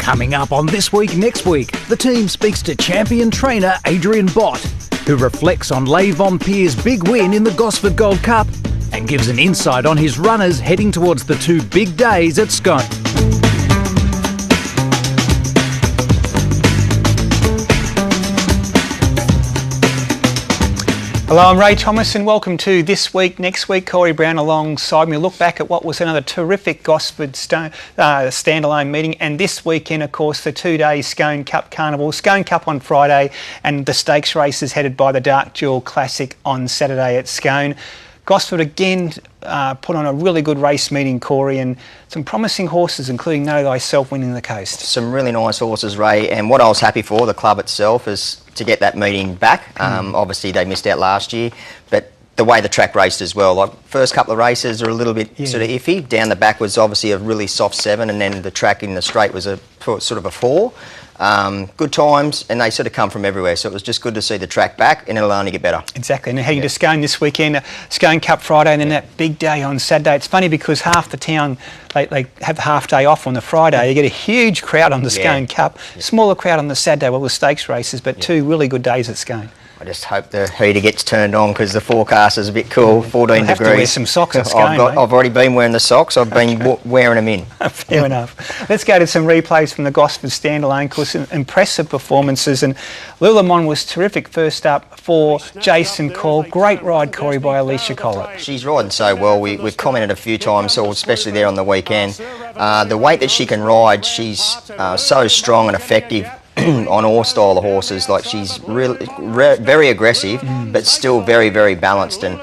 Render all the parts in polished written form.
Coming up on This Week, Next Week, the team speaks to champion trainer Adrian Bott, who reflects on Les Vampires' big win in the Gosford Cup and gives an insight on his runners heading towards the two big days at Scone. Hello, I'm Ray Thomas and welcome to This Week, Next Week. Corey Brown alongside me. Look back at what was another terrific Gosford standalone meeting, and this weekend, of course, the 2-day Scone Cup Carnival. Scone Cup on Friday and the stakes races headed by the Dark Jewel Classic on Saturday at Scone. Gosford again put on a really good race meeting, Corey, and some promising horses, including Know Thyself winning the coast. Some really nice horses, Ray, and what I was happy for, the club itself, is to get that meeting back. Obviously they missed out last year, but the way the track raced as well, like first couple of races are a little bit sort of iffy. Down the back was obviously a really soft 7, and then the track in the straight was a sort of a 4. Good times, and they sort of come from everywhere, so it was just good to see the track back, and it'll only get better. Exactly, and heading to Scone this weekend, Scone Cup Friday, and then that big day on Saturday. It's funny because half the town, they have the half day off on the Friday. You get a huge crowd on the Scone Cup, smaller crowd on the Saturday, well, the stakes races, but two really good days at Scone. I just hope the heater gets turned on because the forecast is a bit cool, 14 You'll have degrees. To wear some socks at Scone, I've already been wearing the socks. I've been wearing them in. Fair enough. Let's go to some replays from the Gosford standalone course. Impressive performances, and Le Mans was terrific first up for Jason Call. Great ride, Corey, by Alicia Collett. She's riding so well. We've commented a few times, especially there on the weekend. The weight that she can ride, she's so strong and effective on all style of horses. Like, she's really very aggressive, but still very, very balanced, and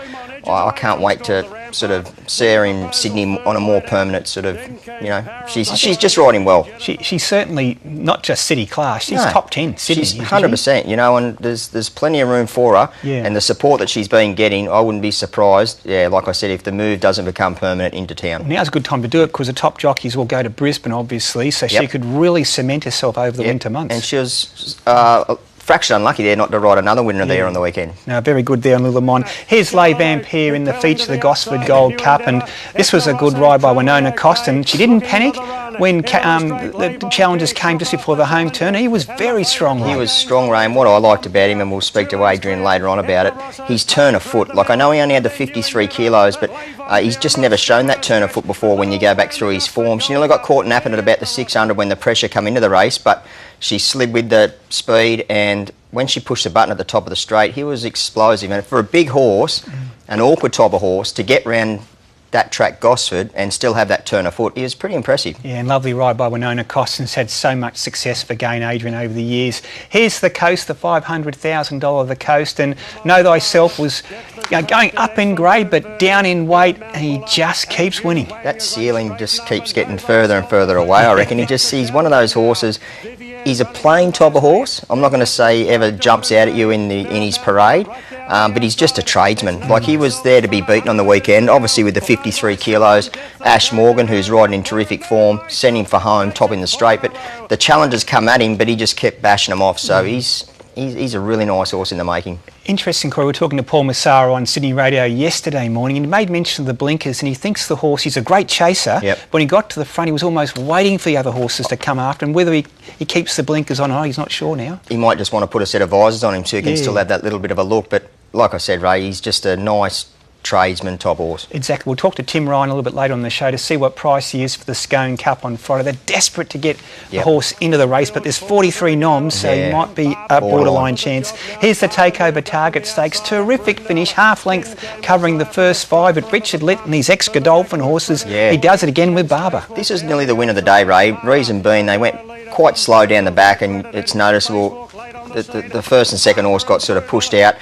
I can't wait to sort of see her in Sydney on a more permanent sort of, you know, she's just riding well. She's certainly not just city class, she's top 10 Sydney. She's 100%, you know, and there's plenty of room for her, and the support that she's been getting, I wouldn't be surprised, like I said, if the move doesn't become permanent into town. Now's a good time to do it because the top jockeys will go to Brisbane, obviously, so she could really cement herself over the winter months. And she was fraction unlucky there not to ride another winner there on the weekend. No, very good there on Le Mans. Here's Les Vampires in the feature of the Gosford Gold Cup, and this was a good ride by Winona Cost, and she didn't panic when the challengers came just before the home turn. He was very strong. He was strong, Ray, and what I liked about him, and we'll speak to Adrian later on about it, his turn of foot. Like, I know he only had the 53 kilos, but he's just never shown that turn of foot before when you go back through his form. She nearly got caught napping at about the 600 when the pressure come into the race, but she slid with the speed, and when she pushed the button at the top of the straight, he was explosive. And for a big horse, an awkward type of horse, to get round that track Gosford and still have that turn of foot is pretty impressive. Yeah, and lovely ride by Winona Cost, and has had so much success for Gain Adrian over the years. Here's the coast, the $500,000 the coast, and Know Thyself was going up in grade but down in weight, and he just keeps winning. That ceiling just keeps getting further and further away, I reckon. He's one of those horses. He's a plain type of horse. I'm not going to say ever jumps out at you in his parade, but he's just a tradesman. Like, he was there to be beaten on the weekend, obviously with the 53 kilos. Ash Morgan, who's riding in terrific form, sent him for home, topping the straight, but the challengers come at him, but he just kept bashing them off, so he's a really nice horse in the making. Interesting, Corey. We were talking to Paul Massaro on Sydney Radio yesterday morning, and he made mention of the blinkers, and he thinks the horse, he's a great chaser. But when he got to the front, he was almost waiting for the other horses to come after him. Whether he keeps the blinkers on or not, he's not sure now. He might just want to put a set of visors on him so he can still have that little bit of a look, but like I said, Ray, he's just a nice tradesman type horse. Exactly. We'll talk to Tim Ryan a little bit later on the show to see what price he is for the Scone Cup on Friday. They're desperate to get the horse into the race, but there's 43 noms, so he might be a borderline chance. Here's the Takeover Target Stakes. Terrific finish, half length covering the first 5 at Richard Litt and his ex-Godolphin horses. He does it again with Barber. This is nearly the win of the day, Ray. Reason being, they went quite slow down the back, and it's noticeable that the first and second horse got sort of pushed out.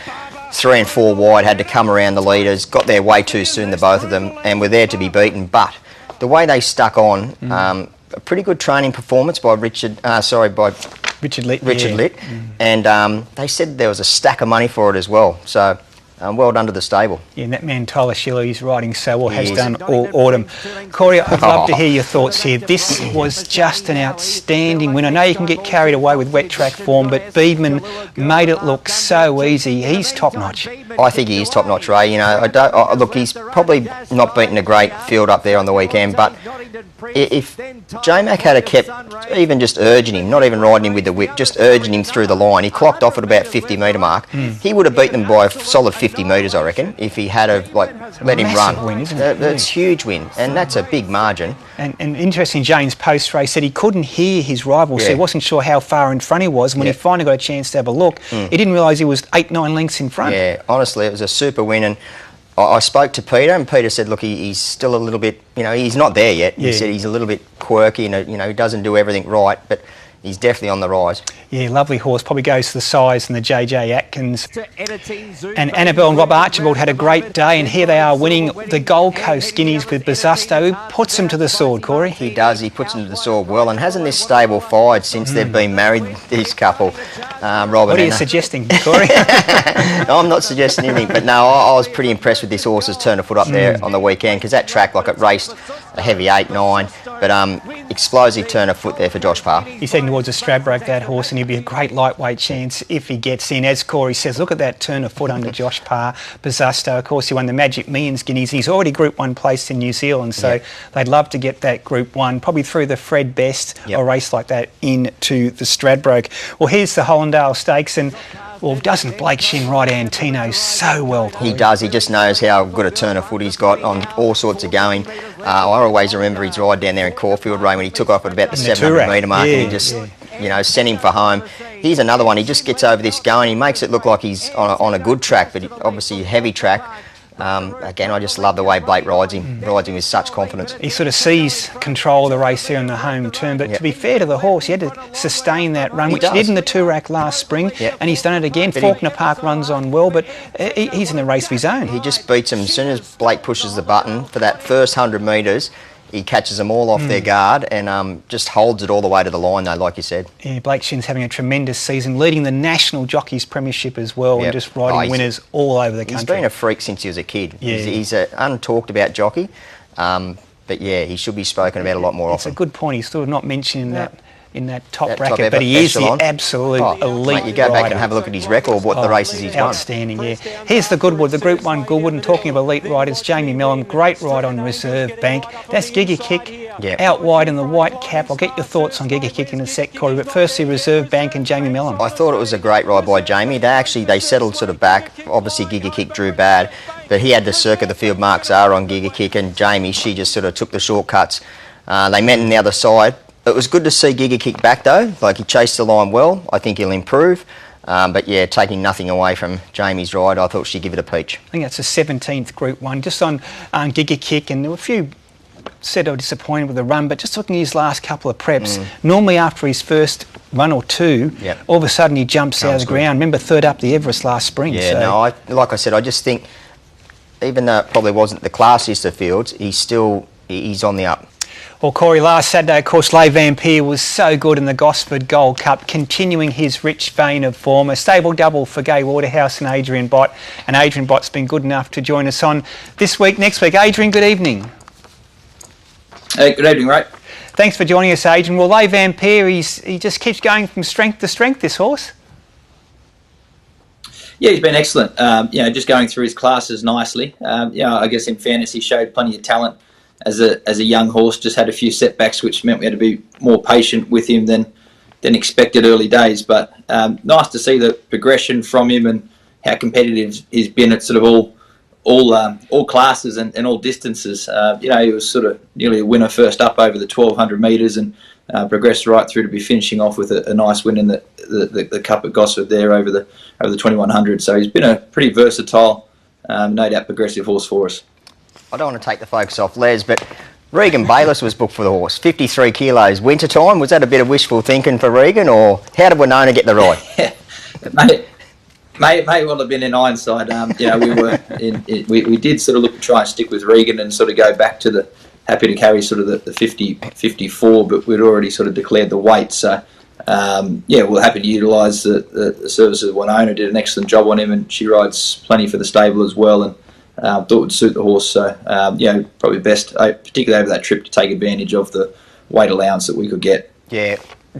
3 and 4 wide, had to come around the leaders, got there way too soon, the both of them, and were there to be beaten. But the way they stuck on, a pretty good training performance by Richard Litt. Litt. And they said there was a stack of money for it as well. So well done to the stable. Yeah, and that man Tyler Schiller, he's riding so well, has done all autumn. Corey, I'd love to hear your thoughts here. This was just an outstanding win. I know you can get carried away with wet track form, but Beedman made it look so easy. He's top notch. I think he is top notch, Ray. You know, look, he's probably not beaten a great field up there on the weekend, but if J-Mac had kept even just urging him, not even riding him with the whip, just urging him through the line, he clocked off at about 50 metre mark. He would have beaten them by a solid 50 metres, I reckon, if he had let him run. Win, isn't it? That's a huge win, and that's a big margin. And interesting, James post-race said he couldn't hear his rival, so he wasn't sure how far in front he was. And when he finally got a chance to have a look, he didn't realise he was 8-9 lengths in front. Yeah, honestly, it was a super win, and I spoke to Peter, and Peter said, look, he's still a little bit, he's not there yet. He said he's a little bit quirky, and he doesn't do everything right, but he's definitely on the rise. Yeah, lovely horse. Probably goes to the size and the JJ Atkins. And Annabelle and Rob Archibald had a great day, and here they are winning the Gold Coast Guineas with Bazusto. Who puts them to the sword, Corey? He does. He puts them to the sword well, and hasn't this stable fired since they've been married, this couple, Rob What are you suggesting, Corey? No, I'm not suggesting anything, but no, I was pretty impressed with this horse's turn of foot up there on the weekend, because that track, it raced a heavy 8-9, but explosive turn of foot there for Josh Parr. He's heading towards a Stradbroke, that horse, and he'll be a great lightweight chance if he gets in. As Corey says, look at that turn of foot under Josh Parr. Bazusto, of course, he won the Magic Millions Guineas. He's already Group 1 placed in New Zealand, so they'd love to get that Group 1, probably through the Fred Best, a race like that, into the Stradbroke. Well, here's the Hollandale Stakes, and well, doesn't Blake Shin ride Antino so well, Corey? He does. He just knows how good a turn of foot he's got on all sorts of going. I always remember his ride down there in Caulfield, Ray, when he took off at about the 700 metre mark, and he just, sent him for home. He's another one. He just gets over this going. He makes it look like he's on a good track, but obviously a heavy track. Again, I just love the way Blake rides him with such confidence. He sort of sees control of the race there in the home turn, but to be fair to the horse, he had to sustain that run, which he did in the Toorak last spring, and he's done it again. But Faulkner Park runs on well, but he's in a race of his own. He just beats him as soon as Blake pushes the button for that first 100 metres. He catches them all off their guard and just holds it all the way to the line, though, like you said. Yeah, Blake Shin's having a tremendous season, leading the National Jockeys Premiership as well, and just riding winners all over the country. He's been a freak since he was a kid. He's an untalked about jockey, but he should be spoken about a lot more often. It's a good point. He's sort of not mentioned in that top bracket, but he is the absolute elite mate, you go back and have a look at his record, what the races he's won. Outstanding, Here's the Goodwood, the Group 1 Goodwood, and talking of elite riders, Jamie Mellon, great ride on Reserve Bank. That's Giga Kick, out wide in the white cap. I'll get your thoughts on Giga Kick in a sec, Corey, but firstly, Reserve Bank and Jamie Mellon. I thought it was a great ride by Jamie. They settled sort of back. Obviously, Giga Kick drew bad, but he had the circuit the field marks are on Giga Kick, and Jamie, she just sort of took the shortcuts. They met on the other side. It was good to see Giga Kick back, though. He chased the line well. I think he'll improve. But taking nothing away from Jamie's ride, I thought she'd give it a peach. I think that's the 17th Group 1, just on Giga Kick, and there were a few said they were disappointed with the run, but just looking at his last couple of preps, normally after his first run or two, all of a sudden he jumps out of the ground. Remember, third up the Everest last spring. Like I said, I just think, even though it probably wasn't the classiest of fields, he's on the up. Well, Corey, last Saturday, of course, Les Vampire was so good in the Gosford Gold Cup, continuing his rich vein of form. A stable double for Gai Waterhouse and Adrian Bott. And Adrian Bott's been good enough to join us on this week, next week. Adrian, good evening. Hey, good evening, Ray. Thanks for joining us, Adrian. Well, Les Vampire, he just keeps going from strength to strength, this horse. Yeah, he's been excellent. Just going through his classes nicely. I guess in fairness, he showed plenty of talent. As a young horse, just had a few setbacks, which meant we had to be more patient with him than expected early days. But nice to see the progression from him and how competitive he's been at sort of all classes and all distances. He was sort of nearly a winner first up over the 1200 metres and progressed right through to be finishing off with a nice win in the Cup at Gosford there over the 2100. So he's been a pretty versatile, no doubt progressive horse for us. I don't want to take the focus off Les, but Regan Bayliss was booked for the horse, 53 kilos. Winter time, was that a bit of wishful thinking for Regan, or how did Winona get the ride? May well have been in hindsight. We did sort of look to try and stick with Regan and sort of go back to the happy to carry sort of the 50, 54, but we'd already sort of declared the weight, so we're happy to utilise the services of Winona. Did an excellent job on him, and she rides plenty for the stable as well, and thought it would suit the horse. So, probably best, particularly over that trip, to take advantage of the weight allowance that we could get. Yeah.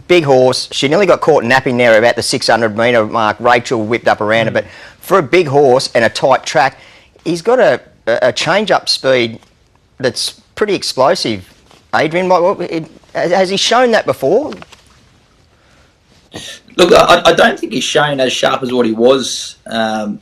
Big horse. She nearly got caught napping there about the 600 metre mark. Rachel whipped up around her, but for a big horse and a tight track, he's got a change-up speed that's pretty explosive. Adrian, has he shown that before? Look, I don't think he's shown as sharp as what he was, in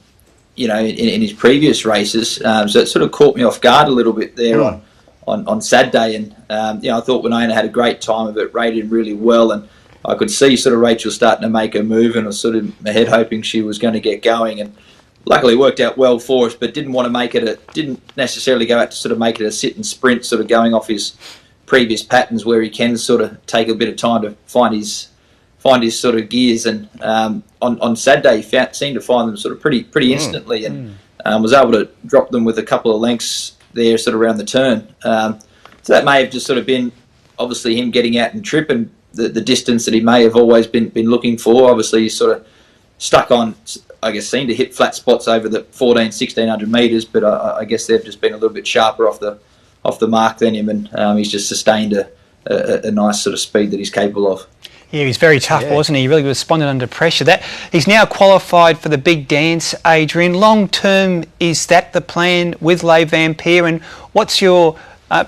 his previous races. So it sort of caught me off guard a little bit there on Saturday. And, I thought Winona had a great time of it, rated him really well. And I could see sort of Rachel starting to make a move, and I was sort of ahead hoping she was going to get going. And luckily it worked out well for us, but didn't necessarily go out to sort of make it a sit and sprint, sort of going off his previous patterns where he can sort of take a bit of time to find his sort of gears. And on Saturday he seemed to find them sort of pretty instantly, and was able to drop them with a couple of lengths there sort of around the turn. So that may have just sort of been obviously him getting out and tripping the distance that he may have always been looking for. Obviously he's sort of stuck on, I guess, seemed to hit flat spots over the 1600 metres, but I guess they've just been a little bit sharper off the mark than him, and he's just sustained a nice sort of speed that he's capable of. Yeah, he's very tough, wasn't he? He really responded under pressure. He's now qualified for the big dance, Adrian. Long term, is that the plan with Les Vampire? And what's your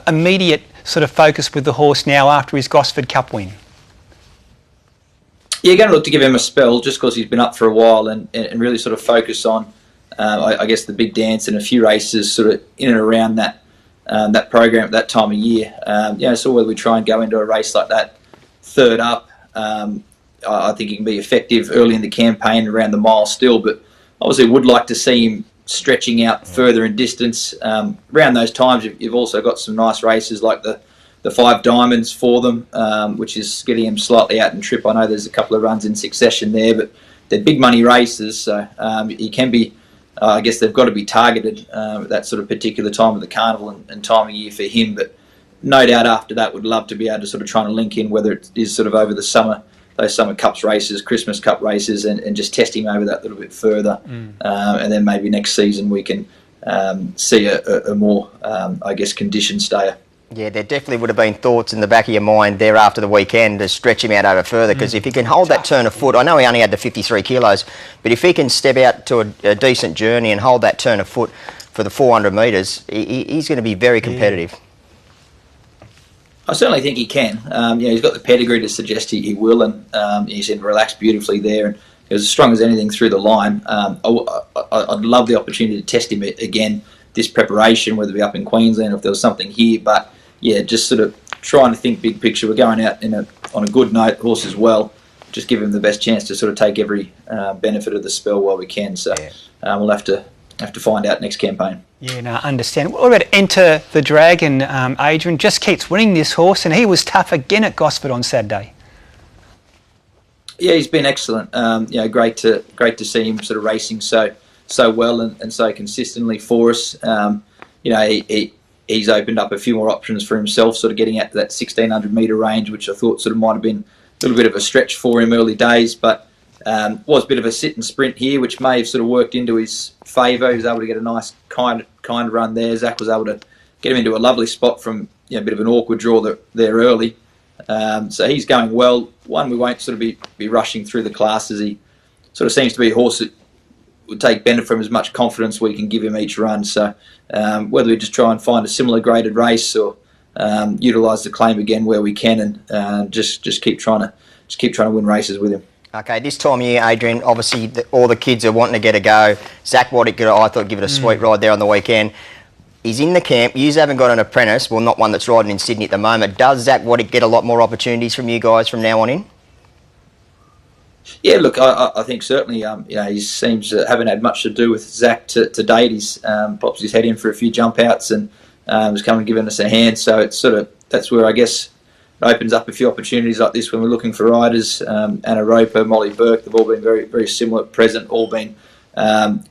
immediate sort of focus with the horse now after his Gosford Cup win? Yeah, going to look to give him a spell just because he's been up for a while, and really sort of focus on, I guess, the big dance and a few races sort of in and around that program at that time of year. So whether we try and go into a race like that third up, I think he can be effective early in the campaign around the mile still, but obviously would like to see him stretching out further in distance. Around those times, you've also got some nice races like the 5 Diamonds for them, which is getting him slightly out in trip. I know there's a couple of runs in succession there, but they're big money races, so he can be, I guess they've got to be targeted at that sort of particular time of the carnival and time of year for him, but no doubt after that would love to be able to sort of try and link in, whether it is sort of over the summer, those summer cups races, Christmas Cup races, and just test him over that little bit further. And then maybe next season we can see a more, I guess, conditioned stayer. Yeah, there definitely would have been thoughts in the back of your mind there after the weekend to stretch him out over further, because if he can hold that turn of foot, I know he only had the 53 kilos, but if he can step out to a decent journey and hold that turn of foot for the 400 metres, he's going to be very competitive. I certainly think he can. He's got the pedigree to suggest he will, and he seemed to relax beautifully there, and he was as strong as anything through the line. I'd love the opportunity to test him again this preparation, whether it be up in Queensland or if there was something here. But yeah, just sort of trying to think big picture. We're going out on a good note, horse as well. Just give him the best chance to sort of take every benefit of the spell while we can. So we'll have to find out next campaign. Yeah, no, I understand. What about Enter the Dragon, Adrian? Just keeps winning this horse, and he was tough again at Gosford on Saturday. Yeah, he's been excellent. Great to see him sort of racing so well and so consistently for us. He's opened up a few more options for himself, sort of getting out to that 1600 metre range, which I thought sort of might have been a little bit of a stretch for him early days, but was a bit of a sit and sprint here, which may have sort of worked into his favour. He was able to get a nice kind run there. Zach was able to get him into a lovely spot from a bit of an awkward draw there early. So he's going well. One, we won't sort of be rushing through the classes. He sort of seems to be a horse that would take benefit from as much confidence we can give him each run. So whether we just try and find a similar graded race or utilise the claim again where we can, and just keep trying to win races with him. Okay, this time of year, Adrian, obviously all the kids are wanting to get a go. Zach Waddick, I thought, give it a sweet ride there on the weekend. He's in the camp. You haven't got an apprentice, well, not one that's riding in Sydney at the moment. Does Zach Waddick get a lot more opportunities from you guys from now on in? Yeah, look, I think certainly, he seems to haven't had much to do with Zach to date. He's pops his head in for a few jump outs and has come and given us a hand. So it's sort of, that's where I guess it opens up a few opportunities like this when we're looking for riders. Anna Roper, Molly Burke, they've all been very, very similar at present, all been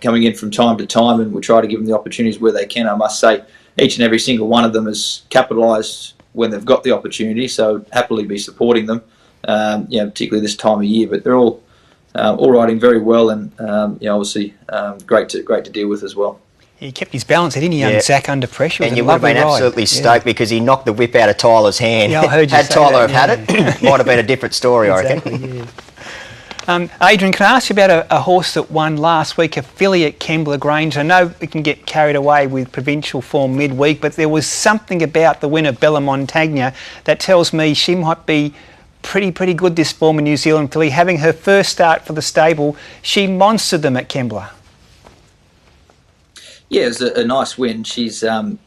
coming in from time to time, and we try to give them the opportunities where they can. I must say, each and every single one of them has capitalised when they've got the opportunity, so happily be supporting them. particularly this time of year. But they're all riding very well, and obviously great to deal with as well. He kept his balance, didn't he, Zach, under pressure? And you would have been absolutely stoked because he knocked the whip out of Tyler's hand. Yeah, I heard you Had say Tyler that, have had it, might have been a different story, exactly, I reckon. Yeah. Adrian, can I ask you about a horse that won last week, a filly at Kembla Grange? I know we can get carried away with provincial form midweek, but there was something about the winner, Bella Montagna, that tells me she might be pretty good this form in New Zealand filly. Having her first start for the stable, she monstered them at Kembla. Yeah, it was a nice win. She's only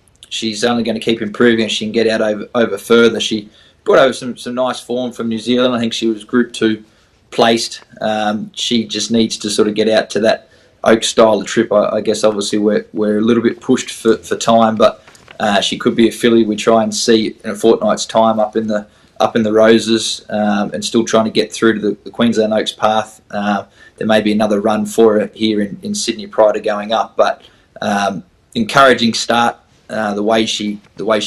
going to keep improving if she can get out over further. She brought over some nice form from New Zealand. I think she was Group 2 placed. She just needs to sort of get out to that Oak style of trip. I guess obviously we're a little bit pushed for time, but she could be a filly we try and see in a fortnight's time up in the Roses, and still trying to get through to the Queensland Oaks path. There may be another run for her here in Sydney prior to going up, but encouraging start the way she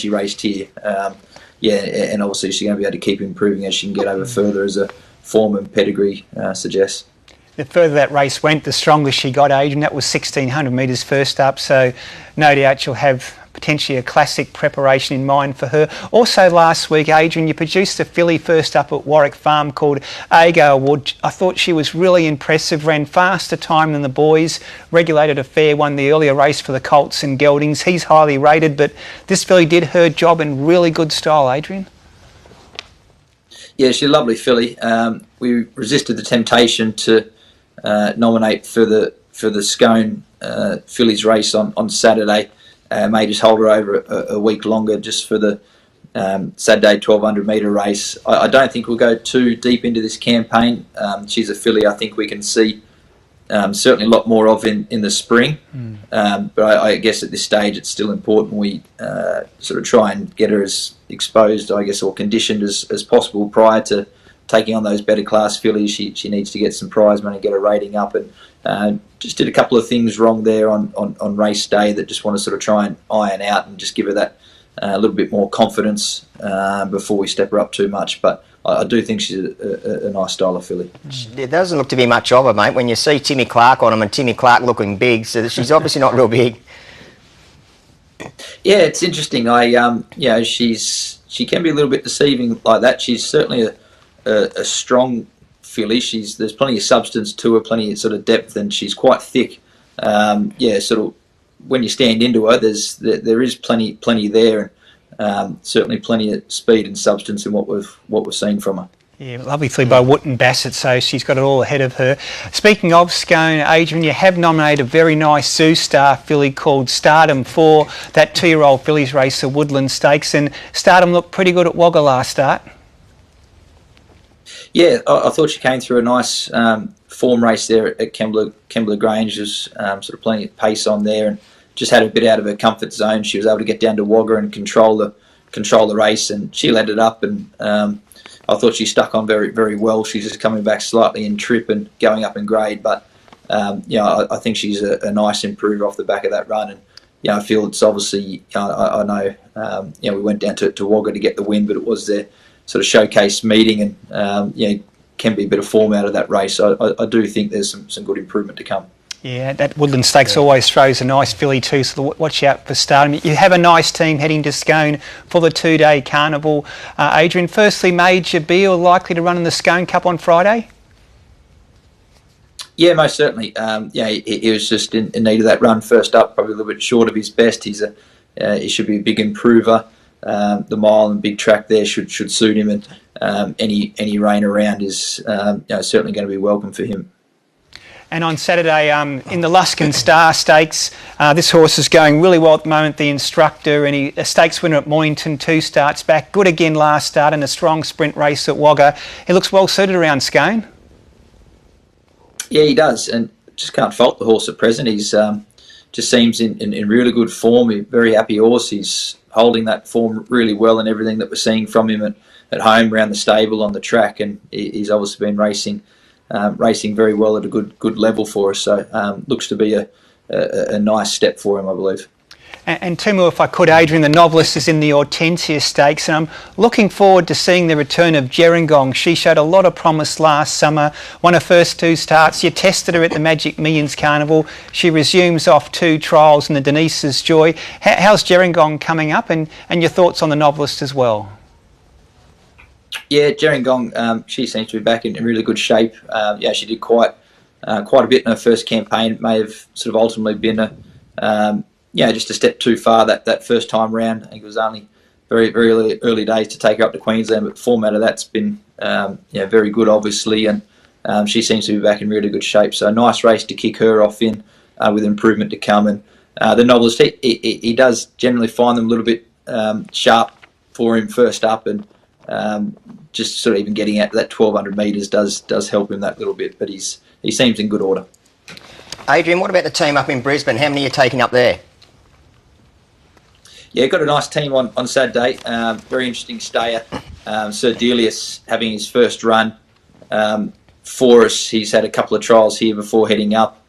raced here. And obviously she's going to be able to keep improving as she can get over further, as a form and pedigree suggests. The further that race went, the stronger she got, Adrian. That was 1,600 metres first up, so no doubt she'll have potentially a classic preparation in mind for her. Also last week, Adrian, you produced a filly first up at Warwick Farm called Ago Award. I thought she was really impressive, ran faster time than the boys, regulated a fair, won the earlier race for the Colts and Geldings. He's highly rated, but this filly did her job in really good style, Adrian. Yeah, she's a lovely filly. We resisted the temptation to nominate for the Scone fillies race on Saturday. May just hold her over a week longer just for the Saturday 1,200 metre race. I don't think we'll go too deep into this campaign. She's a filly I think we can see certainly a lot more of in the spring. But I guess at this stage it's still important we sort of try and get her as exposed, I guess, or conditioned as possible prior to taking on those better class fillies. She needs to get some prize money, get her rating up, and just did a couple of things wrong there on race day that just want to sort of try and iron out and just give her that a little bit more confidence before we step her up too much. But I do think she's a nice style of filly. There doesn't look to be much of her, mate, when you see Timmy Clark on them, and Timmy Clark looking big, so she's obviously not real big. Yeah, it's interesting. She can be a little bit deceiving like that. She's certainly a strong filly. There's plenty of substance to her, plenty of sort of depth, and she's quite thick. Sort of when you stand into her, there is plenty there, and certainly plenty of speed and substance in what we've seen from her. Yeah, lovely filly by Wootton Bassett, so she's got it all ahead of her. Speaking of Scone, Adrian, you have nominated a very nice Zoo Star filly called Stardom for that 2-year-old fillies race, the Woodland Stakes, and Stardom looked pretty good at Wagga last start. Yeah, I thought she came through a nice form race there at Kembla Grange. There's sort of plenty of pace on there, and just had a bit out of her comfort zone. She was able to get down to Wagga and control the race, and she led it up, and I thought she stuck on very, very well. She's just coming back slightly in trip and going up in grade, but I think she's a nice improver off the back of that run. And I feel it's obviously I know we went down to Wagga to get the win, but it was their sort of showcase meeting, and can be a bit of form out of that race. I do think there's some good improvement to come. Yeah, that Woodland Stakes always throws a nice filly too, so watch out for Stardom. You have a nice team heading to Scone for the 2-day carnival. Adrian, firstly, Major Beale likely to run in the Scone Cup on Friday? Yeah, most certainly. He was just in need of that run first up, probably a little bit short of his best. He should be a big improver. The mile and big track there should suit him, and any rain around is certainly going to be welcome for him. And on Saturday, in the Luskin Star Stakes, this horse is going really well at the moment, the instructor, and a stakes winner at Mornington, 2 starts back. Good again last start, and a strong sprint race at Wagga. He looks well suited around Scone. Yeah, he does, and just can't fault the horse at present. He's just seems in really good form. He's a very happy horse. He's holding that form really well, and everything that we're seeing from him at home, around the stable, on the track, and he's obviously been racing very well at a good level for us. So looks to be a nice step for him, I believe. And two more, if I could, Adrian. The Novelist is in the Hortensia Stakes, and I'm looking forward to seeing the return of Gerringong. She showed a lot of promise last summer, won her first 2 starts. You tested her at the Magic Millions Carnival. She resumes off 2 trials in the Denise's Joy. How's Gerringong coming up, and your thoughts on the Novelist as well? Yeah, Gerringong, she seems to be back in really good shape. She did quite a bit in her first campaign. It may have sort of ultimately been just a step too far that first time round. I think it was only very early days to take her up to Queensland, but the format of that's been very good, obviously, and she seems to be back in really good shape. So a nice race to kick her off in with improvement to come. And the Novelist, he does generally find them a little bit sharp for him first up, and just sort of even getting out to that 1,200 metres does help him that little bit. But he seems in good order. Adrian, what about the team up in Brisbane? How many are you taking up there? Yeah, got a nice team on Saturday. Very interesting stayer. Sir Delius having his first run for us. He's had a couple of trials here before heading up.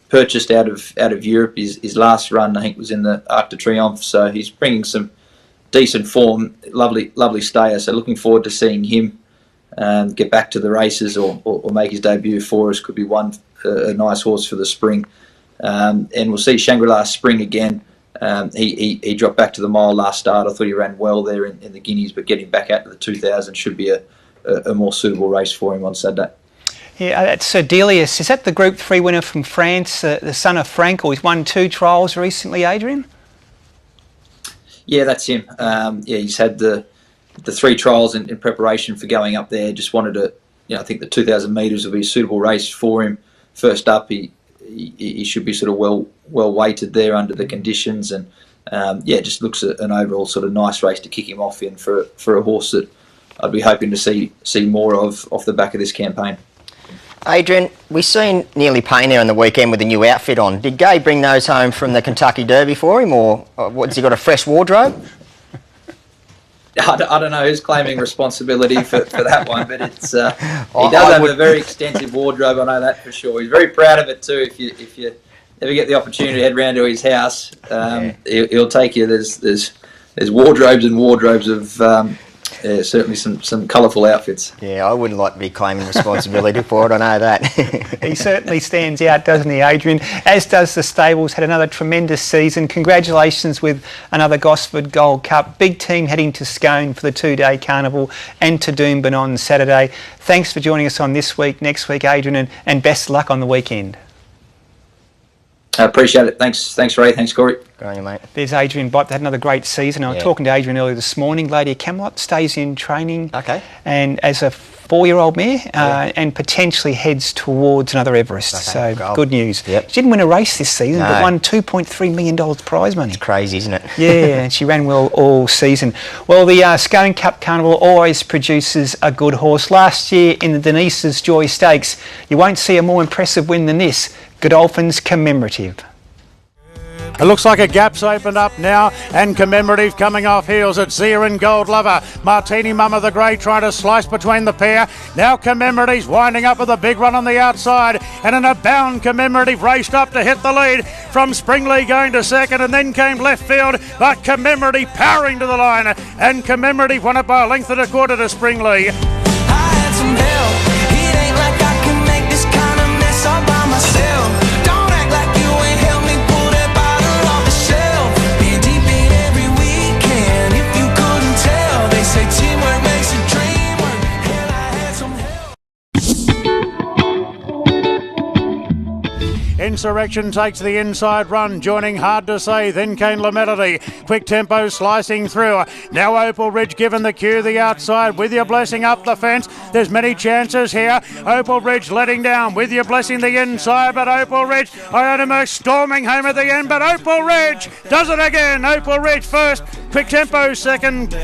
Purchased out of Europe. His last run, I think, was in the Arc de Triomphe. So he's bringing some decent form. Lovely stayer. So looking forward to seeing him get back to the races or make his debut for us. Could be a nice horse for the spring. And we'll see Shangri-La Spring again. He dropped back to the mile last start. I thought he ran well there in the Guineas, but getting back out to the 2000 should be a more suitable race for him on Saturday. Yeah, that's Sir Delius. Is that the Group 3 winner from France, the son of Frankel? He's won 2 trials recently, Adrian? Yeah, that's him. He's had the 3 trials in preparation for going up there. Just wanted to, I think the 2,000 metres will be a suitable race for him. First up, he should be sort of well weighted there under the conditions, and just looks at an overall sort of nice race to kick him off in for a horse that I'd be hoping to see more of off the back of this campaign. Adrian, we've seen Nearly Payne there on the weekend with a new outfit on. Did Gay bring those home from the Kentucky Derby for him, or has he got a fresh wardrobe? I don't know who's claiming responsibility for that one, but it's he does have a very extensive wardrobe. I know that for sure. He's very proud of it too. If you ever get the opportunity to head round to his house, he'll take you. There's wardrobes and wardrobes of certainly some colourful outfits. Yeah, I wouldn't like to be claiming responsibility for it, I know that. He certainly stands out, doesn't he, Adrian? As does the stables. Had another tremendous season. Congratulations with another Gosford Gold Cup. Big team heading to Scone for the 2-day carnival and to Doomben on Saturday. Thanks for joining us on This Week, Next Week, Adrian, and best luck on the weekend. I appreciate it. Thanks Ray. Thanks Corey. Good on you, mate. There's Adrian Bott. They had another great season. I was talking to Adrian earlier this morning. Lady of Camelot stays in training. Okay. And as a 4-year-old mare, and potentially heads towards another Everest. Okay, so good news. Yep. She didn't win a race this season, but won $2.3 million prize money. It's crazy, isn't it? Yeah, and she ran well all season. Well, the Scone Cup Carnival always produces a good horse. Last year in the Denise's Joy Stakes, you won't see a more impressive win than this. Godolphin's Commemorative. It looks like a gap's opened up now, and Commemorative coming off heels at Zia and Gold Lover. Martini Mama the Grey trying to slice between the pair. Now Commemorative's winding up with a big run on the outside, and in a bound Commemorative raced up to hit the lead from Springley going to second, and then came left field, but Commemorative powering to the line, and Commemorative won it by a length and a quarter to Springley. Insurrection takes the inside run, joining Hard to Say, then came La Melody. Quick Tempo slicing through. Now Opal Ridge given the cue, the outside, With Your Blessing up the fence. There's many chances here. Opal Ridge letting down, With Your Blessing the inside, but Opal Ridge, Ionomo storming home at the end, but Opal Ridge does it again. Opal Ridge first, Quick Tempo second.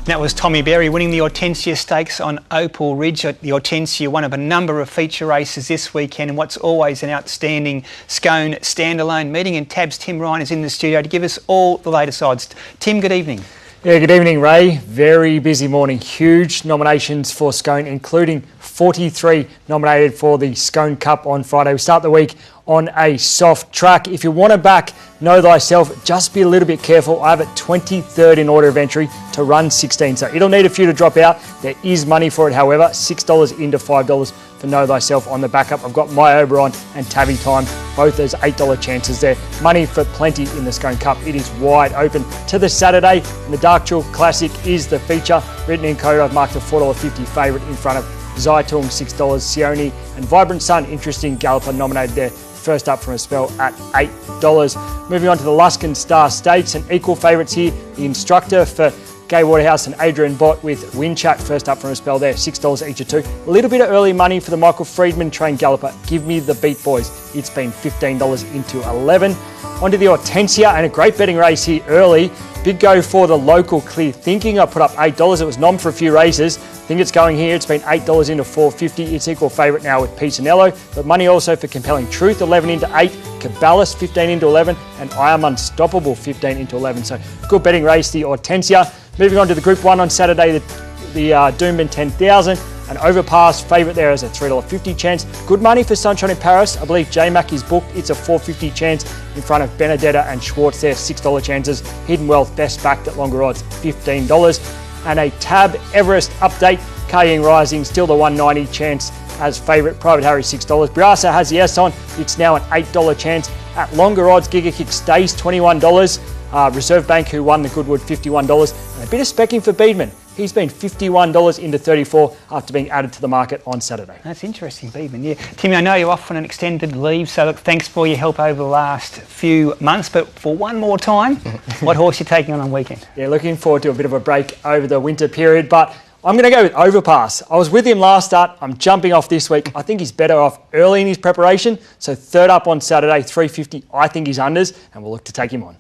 That was Tommy Berry winning the Hortensia Stakes on Opal Ridge. The Hortensia, one of a number of feature races this weekend, and what's always an outstanding Scone standalone meeting. And Tab's Tim Ryan is in the studio to give us all the latest odds. Tim, good evening. Yeah, good evening, Ray. Very busy morning. Huge nominations for Scone, including 43 nominated for the Scone Cup on Friday. We start the week on a soft track. If you want to back Know Thyself, just be a little bit careful. I have it 23rd in order of entry to run 16, so it'll need a few to drop out. There is money for it, however, $6 into $5 for Know Thyself on the backup. I've got My Oberon and Tabby Time, both as $8 chances there. Money for plenty in the Scone Cup. It is wide open to the Saturday, and the Dark Chalk Classic is the feature. Written in code, I've marked a $4.50 favourite in front of Zaitung, $6, Sione, and Vibrant Sun, interesting galloper nominated there. First up from a spell at $8. Moving on to the Luskin Star Stakes, and equal favourites here. The Instructor for Gay Waterhouse and Adrian Bott with Winchat first up from a spell there, $6 each or two. A little bit of early money for the Michael Friedman trained galloper. Give me the Beat Boys. It's been $15 into 11. Onto the Hortensia, and a great betting race here early. Big go for the local Clear Thinking. I put up $8. It was nom for a few races. I think it's going here. It's been $8 into $4.50. It's equal favourite now with Pisanello. But money also for Compelling Truth, 11 into 8. Caballas, 15 into 11. And I Am Unstoppable, 15 into 11. So good betting race, the Hortensia. Moving on to the Group 1 on Saturday, the Doomben 10,000. An overpass favourite there is a $3.50 chance. Good money for Sunshine in Paris. I believe J-Mac is booked. It's a $4.50 chance in front of Benedetta and Schwartz there, $6 chances. Hidden Wealth best backed at longer odds, $15. And a Tab Everest update. Kaying Rising, still the $1.90 chance as favourite. Private Harry, $6. Briasa has the S on. It's now an $8 chance. At longer odds, Giga Kick stays $21. Reserve Bank, who won the Goodwood, $51. And a bit of specking for Beedman. He's been $51 into $34 after being added to the market on Saturday. That's interesting, Beedman. Yeah, Timmy, I know you're off on an extended leave, so look, thanks for your help over the last few months. But for one more time, what horse are you taking on weekend? Yeah, looking forward to a bit of a break over the winter period, but I'm going to go with Overpass. I was with him last start. I'm jumping off this week. I think he's better off early in his preparation. So third up on Saturday, $3.50. I think he's unders, and we'll look to take him on.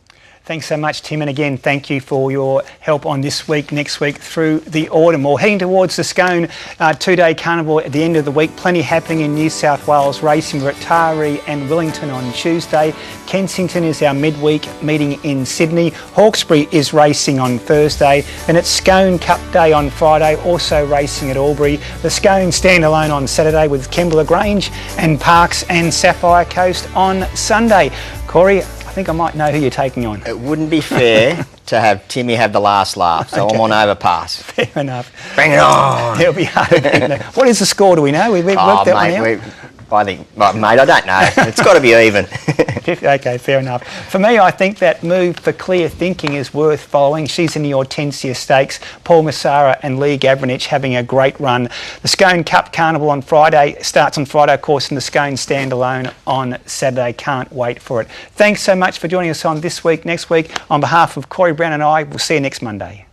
Thanks so much, Tim, and again, thank you for your help on this week, next week, through the autumn. Well, heading towards the Scone two-day carnival at the end of the week. Plenty happening in New South Wales racing. We're at Taree and Wellington on Tuesday. Kensington is our midweek meeting in Sydney. Hawkesbury is racing on Thursday. Then it's Scone Cup Day on Friday, also racing at Albury. The Scone standalone on Saturday with Kembla Grange and Parks and Sapphire Coast on Sunday. Corey, I think I might know who you're taking on. It wouldn't be fair to have Timmy have the last laugh, so okay. I'm on Overpass. Fair enough. Bring it on! It'll be hard. What is the score, do we know? We've worked that one out? I think, well, mate, I don't know. It's got to be even. Okay, fair enough. For me, I think that move for Clear Thinking is worth following. She's in the Hortensia Stakes. Paul Massara and Lee Gavranich having a great run. The Scone Cup Carnival on Friday starts on Friday, of course, and the Scone Standalone on Saturday. Can't wait for it. Thanks so much for joining us on This Week, Next Week. On behalf of Corey Brown and I, we'll see you next Monday.